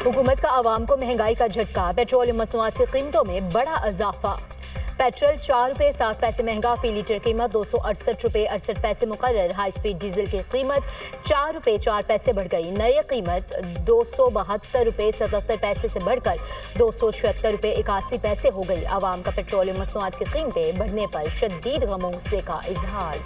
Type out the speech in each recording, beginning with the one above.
हुकूमत का आवाम को महंगाई का झटका, पेट्रोलियम मसनूआत की कीमतों में बड़ा इजाफा। पेट्रोल 4 रुपये 7 पैसे महंगा, फी लीटर कीमत 268 रुपये 68 पैसे मुकर्रर। हाई स्पीड डीजल की कीमत 4 रुपये 4 पैसे बढ़ गई, नई कीमत 272 रुपये 77 पैसे से बढ़कर 276 रुपये 81 पैसे हो गई। आवाम का पेट्रोलियम मसनूआत की कीमतें बढ़ने पर शदीद गम-ओ-गुस्से का इजहार।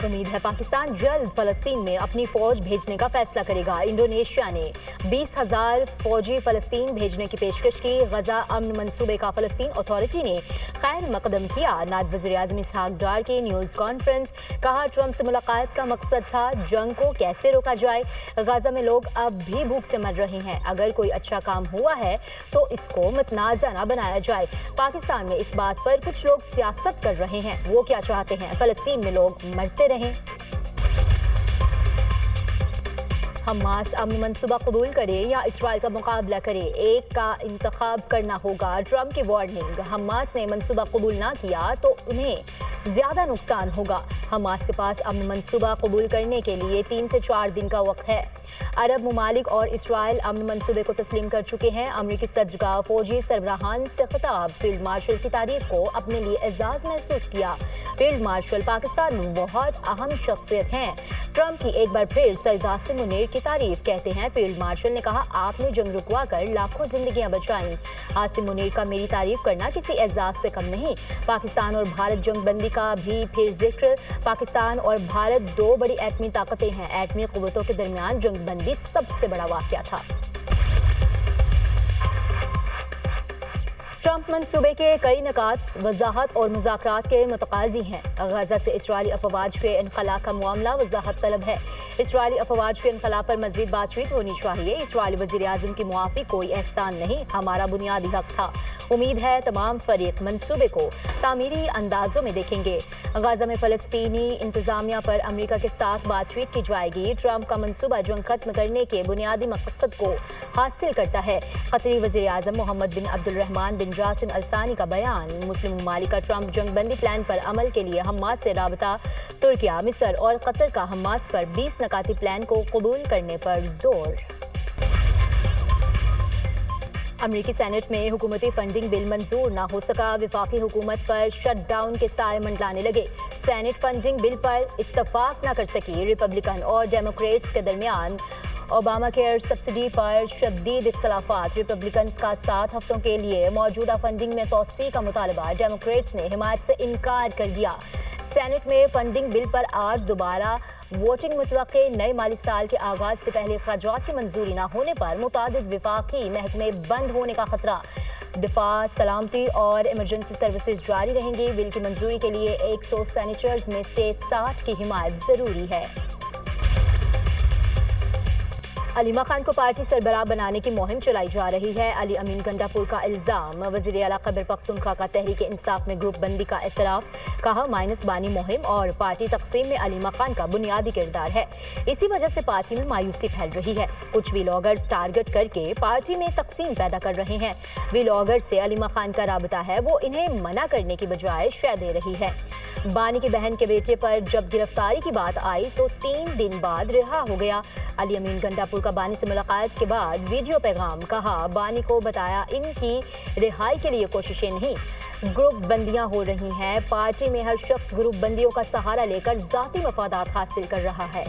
उम्मीद है पाकिस्तान जल्द फलस्तीन में अपनी फौज भेजने का फैसला करेगा। इंडोनेशिया ने 20,000 फौजी फलस्तीन भेजने की पेशकश की। गजा अमन मंसूबे का फलस्तीन अथॉरिटी ने खैर मकदम किया। नायब वज़ीर आज़म इसहाक डार की न्यूज़ कॉन्फ्रेंस, कहा ट्रंप से मुलाकात का मकसद था जंग को कैसे रोका जाए। गजा में लोग अब भी भूख से मर रहे हैं, अगर कोई अच्छा काम हुआ है तो इसको मतनाज़ा न बनाया जाए। पाकिस्तान में इस बात पर कुछ लोग सियासत कर रहे हैं। वो क्या चाहते हैं? फलस्तीन में लोग मरते रहें। हमास अमन मंसूबा कबूल करे या इसराइल का मुकाबला करे, एक का इंतखाब करना होगा। ट्रंप की वार्निंग, हमास ने मंसूबा कबूल ना किया तो उन्हें ज्यादा नुकसान होगा। हमास के पास अमन मंसूबा कबूल करने के लिए 3 से 4 दिन का वक्त है। अरब ममालिक और इसराइल अमन मंसूबे को तस्लीम कर चुके हैं। अमरीकी सदर का फौजी सरबराहान से खिताब, फील्ड मार्शल की तारीफ को अपने लिए एजाज महसूस किया। फील्ड मार्शल पाकिस्तान में बहुत अहम शख्सियत हैं। ट्रंप की एक बार फिर सईद आसिम मुनीर की तारीफ, कहते हैं फील्ड मार्शल ने कहा आपने जंग रुकवा कर लाखों जिंदगियां बचाई। आसिम मुनीर का मेरी तारीफ करना किसी एजाज से कम नहीं। पाकिस्तान और भारत जंगबंदी का भी फिर जिक्र। पाकिस्तान और भारत 2 बड़ी एटमी ताकतें हैं। एटमी कुव्वतों के दरमियान जंगबंदी सबसे बड़ा वाकया था। ट्रंप मंसूबे के कई निकात वजाहत और मुज़ाकरात के मुतकाज़ी हैं। गजा से इसराइली अफवाज के इनखला का मामला वजाहत तलब है। इसराइली अफवाज के इनखला पर मज़ीद बातचीत होनी चाहिए। इसराइली वज़ीर आज़म की मुआफ़ी कोई एहसान नहीं, हमारा बुनियादी हक था। उम्मीद है तमाम फरीक मंसूबे को तामीरी अंदाजों में देखेंगे। गजा में फ़लस्तीनी इंतज़ामिया पर अमेरिका के साथ बातचीत की जाएगी। ट्रंप का मंसूबा जंग खत्म करने के बुनियादी मकसद को हासिल करता है। कतरी वज़ीर आज़म मोहम्मद बिन अब्दुलरहमान बिन जासिम अल-सानी का बयान, मुस्लिम ममालिक का ट्रंप जंगबंदी प्लान पर अमल के लिए हमास से राबता। तुर्किया, मिस्र और कतर का हमास पर 20 नकाती प्लान को कबूल करने पर जोर। अमरीकी सेनेट में हुकूमती फंडिंग बिल मंजूर ना हो सका। विफाकी हुकूमत पर शटडाउन के साए मंडलाने लगे। सेनेट फंडिंग बिल पर इत्तफाक न कर सकी। रिपब्लिकन और डेमोक्रेट्स के दरमियान ओबामा केयर सब्सिडी पर शदीद इख्तलाफात। रिपब्लिकन्स का 7 हफ्तों के लिए मौजूदा फंडिंग में तोसी का मुतालबा, डेमोक्रेट्स ने हिमायत से इनकार कर दिया। सेनेट में फंडिंग बिल पर आज दोबारा वोटिंग मुतवक्के। नए माली साल के आगाज से पहले अखराजात की मंजूरी न होने पर मुतादिद विफाकी महकमे बंद होने का खतरा। दिफा, सलामती और इमरजेंसी सर्विसेज जारी रहेंगी। बिल की मंजूरी के लिए 100 सेनेटर्स में से 60 की हिमायत जरूरी है। अलीमा खान को पार्टी सरबराह बनाने की मुहिम चलाई जा रही है। अली अमीन गंडापुर का इल्जाम, वज़ीर आला खैबर पख्तूनख्वा का तहरीक इंसाफ में ग्रुप बंदी का इतराफ। कहा माइनस बानी मुहिम और पार्टी तकसीम में अलीमा खान का बुनियादी किरदार है। इसी वजह से पार्टी में मायूसी फैल रही है। कुछ व्लॉगर्स टारगेट करके पार्टी में तकसीम पैदा कर रहे हैं। व्लॉगर्स से अलीमा खान का राबता है, वो इन्हें मना करने की बजाय शय दे रही है। बानी की बहन के बेटे पर जब गिरफ्तारी की बात आई तो 3 दिन बाद रिहा हो गया। अली अमीन गंडापुर का बानी से मुलाकात के बाद वीडियो पैगाम, कहा बानी को बताया इनकी रिहाई के लिए कोशिशें नहीं, ग्रुप बंदियां हो रही हैं। पार्टी में हर शख्स ग्रुप बंदियों का सहारा लेकर ज़ाती मफादात हासिल कर रहा है।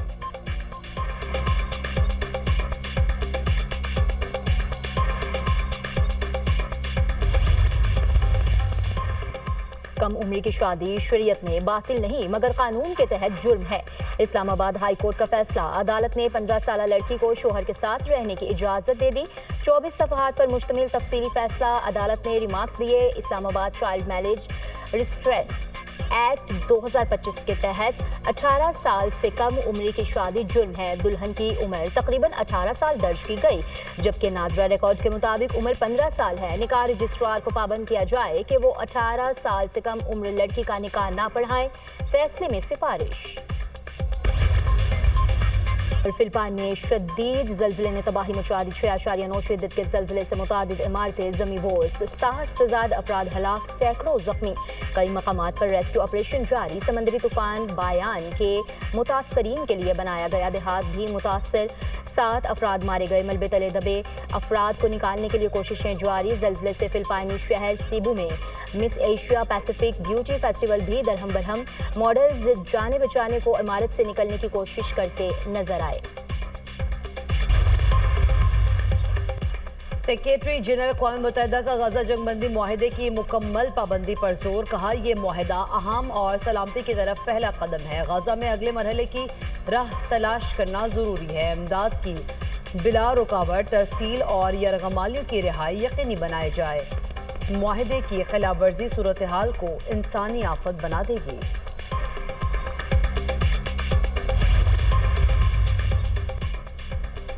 कम उम्र की शादी शरीयत में बातिल नहीं मगर कानून के तहत जुर्म है। इस्लामाबाद हाई कोर्ट का फैसला, अदालत ने 15 साल लड़की को शोहर के साथ रहने की इजाजत दे दी। 24 सफ़हात पर मुश्तमिल तफसीली फैसला, अदालत ने रिमार्क्स दिए। Islamabad child marriage restraints act 2025 के तहत 18 साल से कम उम्र की शादी जुर्म है। दुल्हन की उम्र तकरीबन 18 साल दर्ज की गई, जबकि नादरा रिकॉर्ड के मुताबिक उम्र 15 साल है। निकाह रजिस्ट्रार को पाबंद किया जाए कि वो 18 साल से कम उम्र लड़की का निकाह ना पढ़ाएं। फैसले में सिफारिश। फिलिपाइन में शदीद ज़लज़ले ने तबाही मचा दी। 6.9 शिद्दत के ज़लज़ले से मुतादिद इमारतें ज़मींदोज़, 60 से ज़्यादा अफराद हलाक, सैकड़ों जख्मी। कई मकामात पर रेस्क्यू ऑपरेशन जारी। समंदरी तूफान बायान के मुतासरीन के लिए बनाया गया देहात भी मुतासर। 7 افراد مارے گئے۔ ملبے تلے دبے افراد کو نکالنے کے لیے کوششیں جاری۔ زلزلے سے فلپائنی شہر سیبو میں مس ایشیا پیسیفک بیوٹی فیسٹیول بھی درہم برہم۔ ماڈلز جانے بچانے کو عمارت سے نکلنے کی کوشش کرتے نظر آئے۔ سیکریٹری جنرل اقوام متحدہ کا غزہ جنگ بندی معاہدے کی مکمل پابندی پر زور۔ کہا یہ معاہدہ اہم اور سلامتی کی طرف پہلا قدم ہے۔ غزہ میں اگلے مرحلے کی راہ تلاش کرنا ضروری ہے۔ امداد کی بلا رکاوٹ ترسیل اور یرغمالیوں کی رہائی یقینی بنائے جائے۔ معاہدے کی خلاف ورزی صورتحال کو انسانی آفت بنا دے گی۔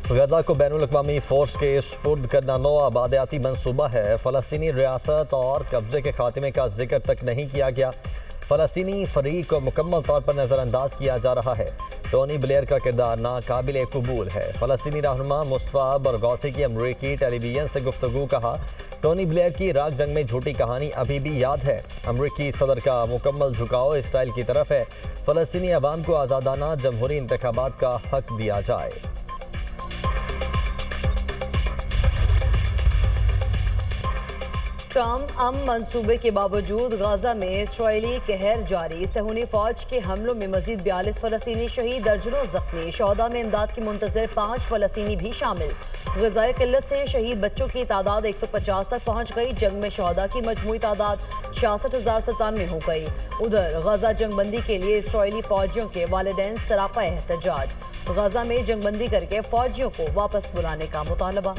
غزہ کو بین الاقوامی فورس کے سپرد کرنا نو آبادیاتی منصوبہ ہے۔ فلسطینی ریاست اور قبضے کے خاتمے کا ذکر تک نہیں کیا گیا۔ فلسطینی فریق کو مکمل طور پر نظر انداز کیا جا رہا ہے۔ ٹونی بلیئر کا کردار ناقابل قبول ہے۔ فلسطینی رہنما مصطفیٰ برغوثی کی امریکی ٹیلی ویژن سے گفتگو۔ کہا ٹونی بلیئر کی عراق جنگ میں جھوٹی کہانی ابھی بھی یاد ہے۔ امریکی صدر کا مکمل جھکاؤ اسرائیل کی طرف ہے۔ فلسطینی عوام کو آزادانہ جمہوری انتخابات کا حق دیا جائے۔ ٹرمپ امن منصوبے کے باوجود غزہ میں اسرائیلی قہر جاری۔ صہیونی فوج کے حملوں میں مزید 42 فلسطینی شہید، درجنوں زخمی۔ شہداء میں امداد کی منتظر 5 فلسطینی بھی شامل۔ غذائی قلت سے شہید بچوں کی تعداد 150 تک پہنچ گئی۔ جنگ میں شہداء کی مجموعی تعداد 66,097 ہو گئی۔ ادھر غزہ جنگ بندی کے لیے اسرائیلی فوجیوں کے والدین سراپا احتجاج۔ غزہ میں جنگ بندی کر کے فوجیوں کو واپس بلانے کا مطالبہ۔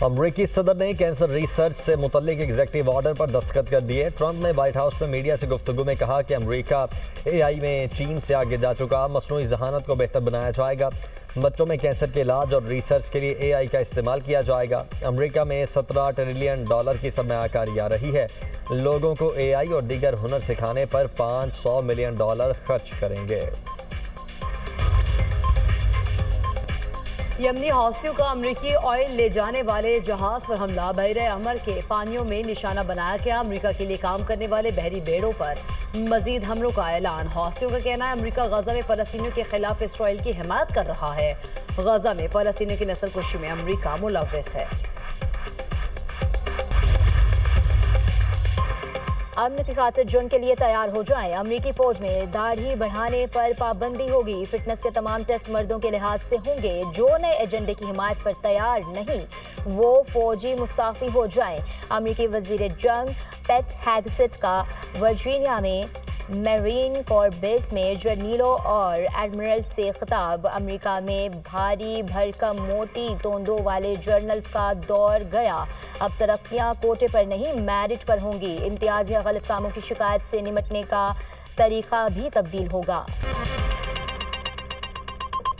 امریکی صدر نے کینسر ریسرچ سے متعلق ایگزیکٹو آرڈر پر دستخط کر دیے۔ ٹرمپ نے وائٹ ہاؤس میں میڈیا سے گفتگو میں کہا کہ امریکہ اے آئی میں چین سے آگے جا چکا۔ مصنوعی ذہانت کو بہتر بنایا جائے گا۔ بچوں میں کینسر کے علاج اور ریسرچ کے لیے اے آئی کا استعمال کیا جائے گا۔ امریکہ میں $17 ٹریلین کی سرمایہ کاری آ رہی ہے۔ لوگوں کو اے آئی اور دیگر ہنر سکھانے پر $500 ملین خرچ کریں گے۔ یمنی حوثیوں کا امریکی آئل لے جانے والے جہاز پر حملہ۔ بحیرہ احمر کے پانیوں میں نشانہ بنایا گیا۔ امریکہ کے لیے کام کرنے والے بحری بیڑوں پر مزید حملوں کا اعلان۔ حوثیوں کا کہنا ہے امریکہ غزہ میں فلسطینیوں کے خلاف اسرائیل کی حمایت کر رہا ہے۔ غزہ میں فلسطینیوں کی نسل کشی میں امریکہ ملوث ہے۔ امن کی خاطر جنگ کے لیے تیار ہو جائیں۔ امریکی فوج میں داڑھی بڑھانے پر پابندی ہوگی۔ فٹنس کے تمام ٹیسٹ مردوں کے لحاظ سے ہوں گے۔ جو نئے ایجنڈے کی حمایت پر تیار نہیں وہ فوجی مستعفی ہو جائیں۔ امریکی وزیر جنگ پیٹ ہیگسٹ کا ورجینیا میں میرین کور بیس میں جرنیلوں اور ایڈمرل سے خطاب۔ امریکہ میں بھاری بھرکم موٹی توندوں والے جرنلز کا دور گیا۔ اب ترقیاں کوٹے پر نہیں میرٹ پر ہوں گی۔ امتیاز یا غلط کاموں کی شکایت سے نمٹنے کا طریقہ بھی تبدیل ہوگا۔